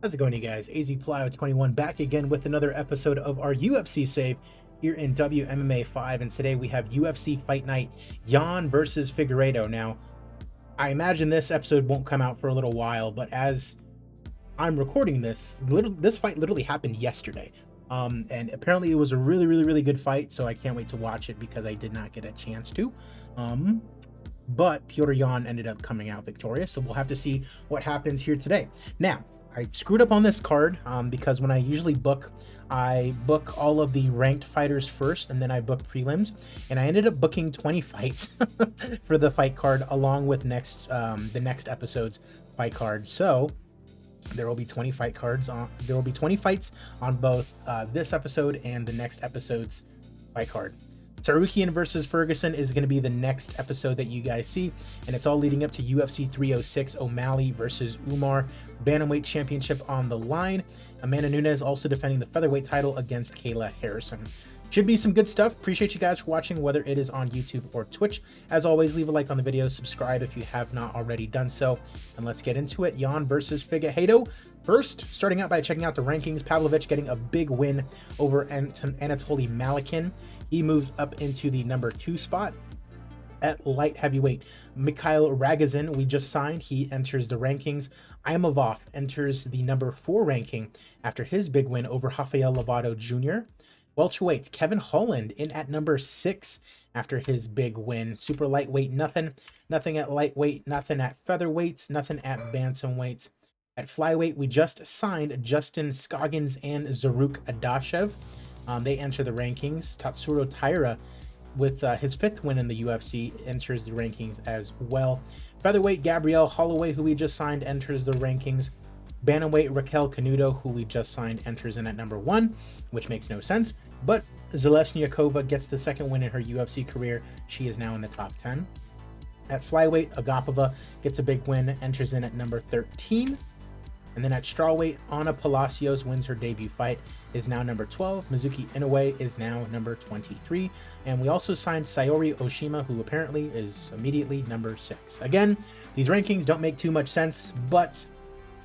How's it going, you guys? AZ Plyo 21 back again with another episode of our UFC save here in WMMA 5, and today we have UFC Fight Night Jan versus Figuireido. Now, I imagine this episode won't come out for a little while, but as I'm recording this, this fight literally happened yesterday. And apparently it was a really good fight, so I can't wait to watch it because I did not get a chance to. But Petr Jan ended up coming out victorious, so we'll have to see what happens here today. Now, I screwed up on this card because when I usually book, I book all of the ranked fighters first, and then I book prelims, and I ended up booking 20 fights for the fight card along with the next episode's fight card. So there will be 20 fight cards on. There will be 20 fights on both this episode and the next episode's fight card. Tsarukyan versus Ferguson is going to be the next episode that you guys see, and it's all leading up to UFC 306, O'Malley versus Umar, Bantamweight Championship on the line. Amanda Nunes also defending the featherweight title against Kayla Harrison. Should be some good stuff. Appreciate you guys for watching, whether it is on YouTube or Twitch. As always, leave a like on the video, subscribe if you have not already done so, and let's get into it. Jan versus Figueiredo. First, starting out by checking out the rankings, Pavlovich getting a big win over Anatoly Malikin. He moves up into the number 2 spot. At light heavyweight, Mikhail Ragozin, we just signed. He enters the rankings. Imavov enters the number 4 ranking after his big win over Rafael Lovato Jr. Welterweight, Kevin Holland in at number 6 after his big win. Super lightweight, nothing at lightweight, nothing at featherweights, nothing at bantamweights. At flyweight, we just signed Justin Scoggins and Zaruk Adashev. They enter the rankings. Tatsuro Taira, with his 5th win in the UFC, enters the rankings as well. Featherweight, Gabrielle Holloway, who we just signed, enters the rankings. Bantamweight, Raquel Canuto, who we just signed, enters in at number 1, which makes no sense. But Zalesnyakova gets the 2nd win in her UFC career. She is now in the top 10. At flyweight, Agapova gets a big win, enters in at number 13. And then at strawweight, Ana Palacios wins her debut fight, is now number 12. Mizuki Inoue is now number 23. And we also signed Sayori Oshima, who apparently is immediately number 6. Again, these rankings don't make too much sense, but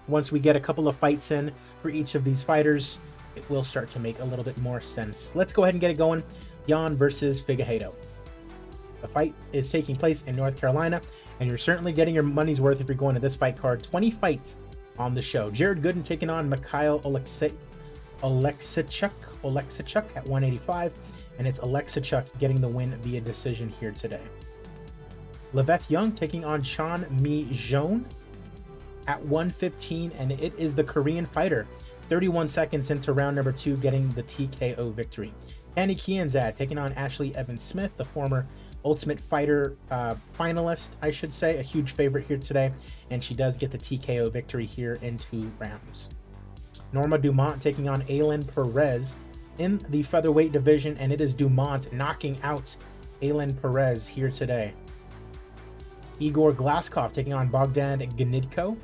once we get a couple of fights in for each of these fighters, it will start to make a little bit more sense. Let's go ahead and get it going. Jan versus Figueiredo. The fight is taking place in North Carolina, and you're certainly getting your money's worth if you're going to this fight card. 20 fights on the show. Jared Gooden taking on Mikhail Oleksichuk at 185, and it's Oleksichuk getting the win via decision here today. Leveth Young taking on Chan Mi Jeon at 115, and it is the Korean fighter 31 seconds into round number 2 getting the TKO victory. Annie Kianzad taking on Ashley Evans Smith, the former Ultimate Fighter finalist, I should say, a huge favorite here today, and she does get the TKO victory here in 2 rounds. Norma Dumont taking on Aylin Perez in the featherweight division, and it is Dumont knocking out Aylin Perez here today. Igor Glaskov taking on Bogdan Ganidko.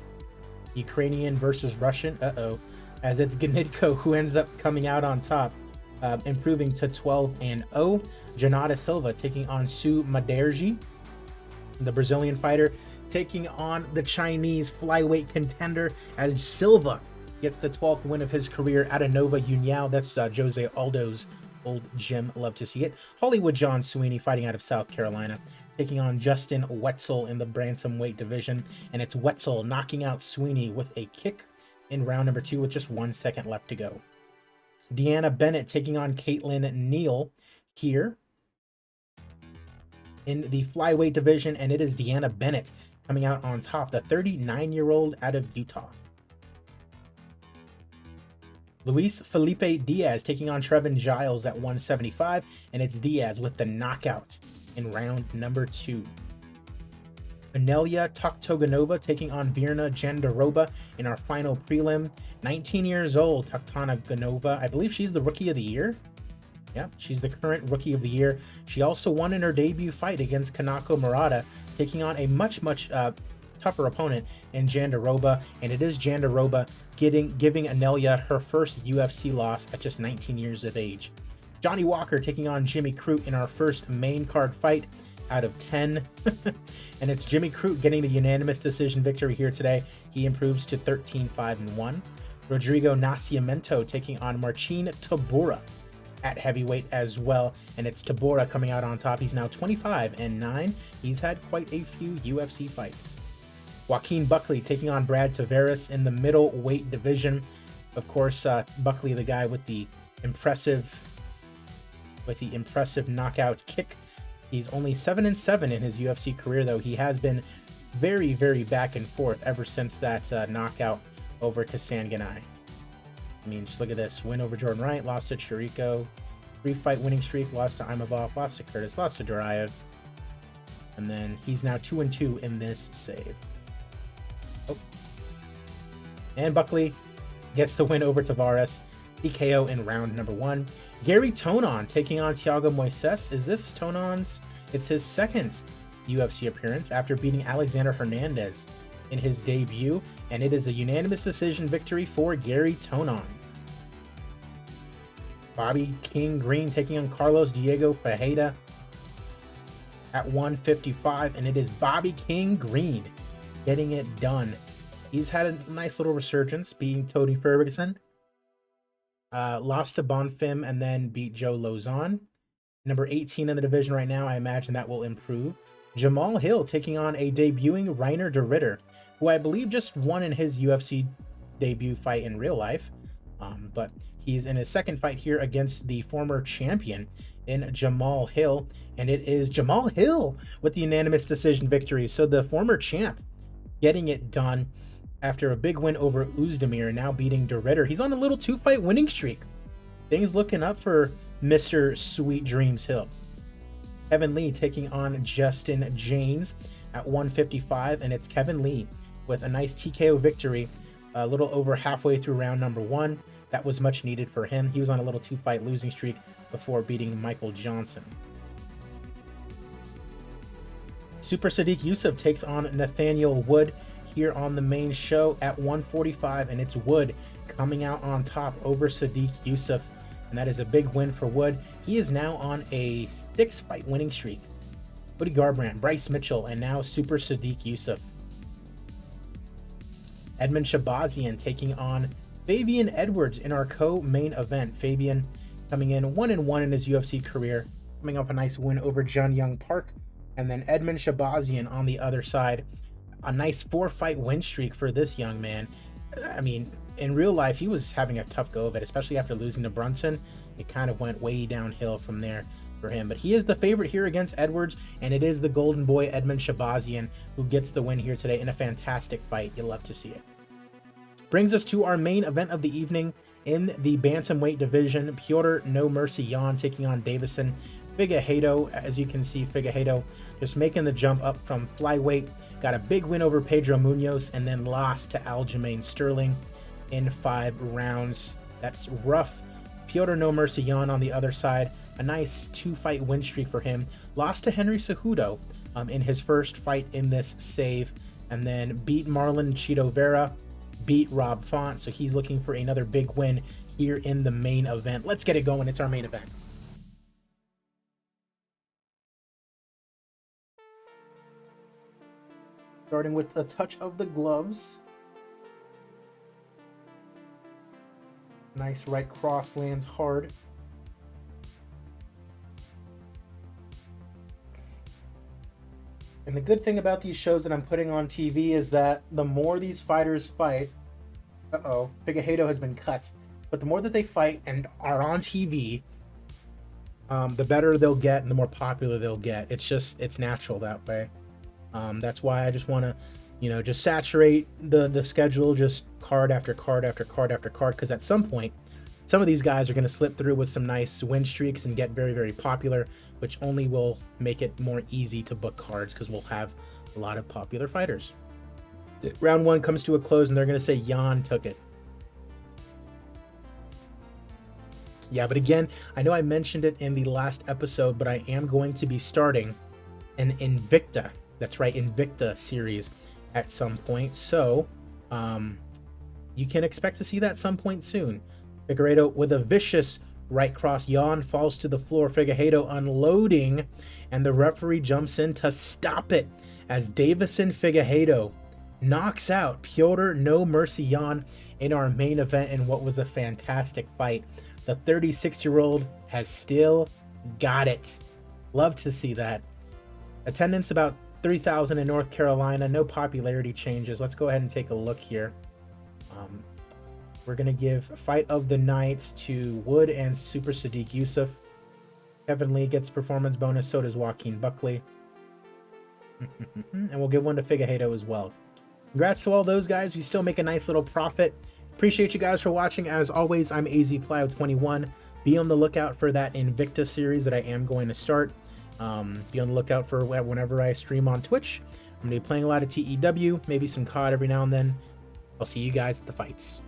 Ukrainian versus Russian, as it's Ganidko who ends up coming out on top, improving to 12-0. Janata Silva taking on Sue Maderji, the Brazilian fighter, taking on the Chinese flyweight contender, as Silva gets the 12th win of his career out of Nova União. That's Jose Aldo's old gym. Love to see it. Hollywood John Sweeney fighting out of South Carolina, taking on Justin Wetzel in the bantamweight division, and it's Wetzel knocking out Sweeney with a kick in round number 2 with just 1 second left to go. Deanna Bennett taking on Caitlin Neal here in the flyweight division, and it is Deanna Bennett coming out on top, the 39-year-old out of Utah. Luis Felipe Diaz taking on Trevin Giles at 175, and it's Diaz with the knockout in round number 2. Anelia Toktoganova taking on Virna Jandiroba in our final prelim. 19 years old, Toktoganova. I believe she's the Rookie of the Year. Yeah, she's the current Rookie of the Year. She also won in her debut fight against Kanako Murata, taking on a much tougher opponent in Jandiroba, and it is Jandiroba giving Anelia her first UFC loss at just 19 years of age. Johnny Walker taking on Jimmy Crute in our first main card fight out of 10. And it's Jimmy Crute getting the unanimous decision victory here today. He improves to 13-5-1. Rodrigo Nascimento taking on Marcin Tybura at heavyweight as well. And it's Tybura coming out on top. He's now 25-9. He's had quite a few UFC fights. Joaquin Buckley taking on Brad Tavares in the middleweight division. Of course, Buckley, the guy with the impressive knockout kick. He's only 7-7 in his UFC career, though. He has been very, very back and forth ever since that knockout over Kasanganay. I mean, just look at this. Win over Jordan Wright, lost to Chirico. 3-fight winning streak, lost to Imavov, lost to Curtis, lost to Duraev. And then he's now 2-2 in this save. Oh. And Buckley gets the win over Tavares. TKO in round number 1. Gary Tonon taking on Thiago Moises. Is this Tonon's? It's his second UFC appearance after beating Alexander Hernandez in his debut, and it is a unanimous decision victory for Gary Tonon. Bobby King Green taking on Carlos Diego Ferreira at 155, and it is Bobby King Green getting it done. He's had a nice little resurgence, beating Tony Ferguson. Lost to Bonfim and then beat Joe Lozon. Number 18 in the division right now. I imagine that will improve. Jamal Hill taking on a debuting Reiner de Ritter, who I believe just won in his UFC debut fight in real life. But he's in his second fight here against the former champion in Jamal Hill. And it is Jamal Hill with the unanimous decision victory. So the former champ getting it done after a big win over Uzdemir, now beating de Ritter. He's on a little 2-fight winning streak. Things looking up for Mr. Sweet Dreams Hill. Kevin Lee taking on Justin James at 155, and it's Kevin Lee with a nice TKO victory a little over halfway through round number 1. That was much needed for him. He was on a little 2-fight losing streak before beating Michael Johnson. Super Sadiq Yusuff takes on Nathaniel Wood here on the main show at 145, and it's Wood coming out on top over Sadiq Yusuff, and that is a big win for Wood. He is now on a 6-fight winning streak. Woody Garbrandt, Bryce Mitchell, and now Super Sadiq Yusuff. Edmund Shabazian taking on Fabian Edwards in our co-main event. Fabian coming in 1-1 in his UFC career, coming off a nice win over Jun Young Park, and then Edmund Shabazian on the other side. A nice 4-fight win streak for this young man. I mean, in real life, he was having a tough go of it, especially after losing to Brunson. It kind of went way downhill from there for him. But he is the favorite here against Edwards, and it is the golden boy Edmund Shabazian who gets the win here today in a fantastic fight. You'll love to see it. Brings us to our main event of the evening in the bantamweight division. Petr No Mercy Yan taking on Deiveson. Figuireido, as you can see, Figuireido just making the jump up from flyweight. Got a big win over Pedro Munoz and then lost to Aljamain Sterling in 5 rounds. That's rough. Petr No Mercy Yan on the other side, a nice 2-fight win streak for him. Lost to Henry Cejudo in his first fight in this save, and then beat Marlon Chito Vera, beat Rob Font, so he's looking for another big win here in the main event. Let's get it going. It's our main event. Starting with a touch of the gloves. Nice right cross lands hard. And the good thing about these shows that I'm putting on TV is that the more these fighters fight, Figueiredo has been cut, but the more that they fight and are on TV, the better they'll get and the more popular they'll get. It's natural that way. That's why I just want to, just saturate the schedule, just card after card after card after card, because at some point, some of these guys are going to slip through with some nice win streaks and get very, very popular, which only will make it more easy to book cards because we'll have a lot of popular fighters. Round 1 comes to a close, and they're going to say Jan took it. Yeah, but again, I know I mentioned it in the last episode, but I am going to be starting an Invicta. That's right, Invicta series at some point. So, you can expect to see that some point soon. Figueiredo with a vicious right cross. Jan falls to the floor. Figueiredo unloading, and the referee jumps in to stop it as Deiveson Figueiredo knocks out Petr No Mercy Yan in our main event in what was a fantastic fight. The 36-year-old has still got it. Love to see that. Attendance about 3,000 in North Carolina. No popularity changes. Let's go ahead and take a look here. We're going to give Fight of the Night to Wood and Super Sadiq Yusuf. Kevin Lee gets performance bonus. So does Joaquin Buckley. And we'll give one to Figuireido as well. Congrats to all those guys. We still make a nice little profit. Appreciate you guys for watching. As always, I'm AZPlyo21. Be on the lookout for that Invicta series that I am going to start. Be on the lookout for whenever I stream on Twitch. I'm going to be playing a lot of TEW, maybe some COD every now and then. I'll see you guys at the fights.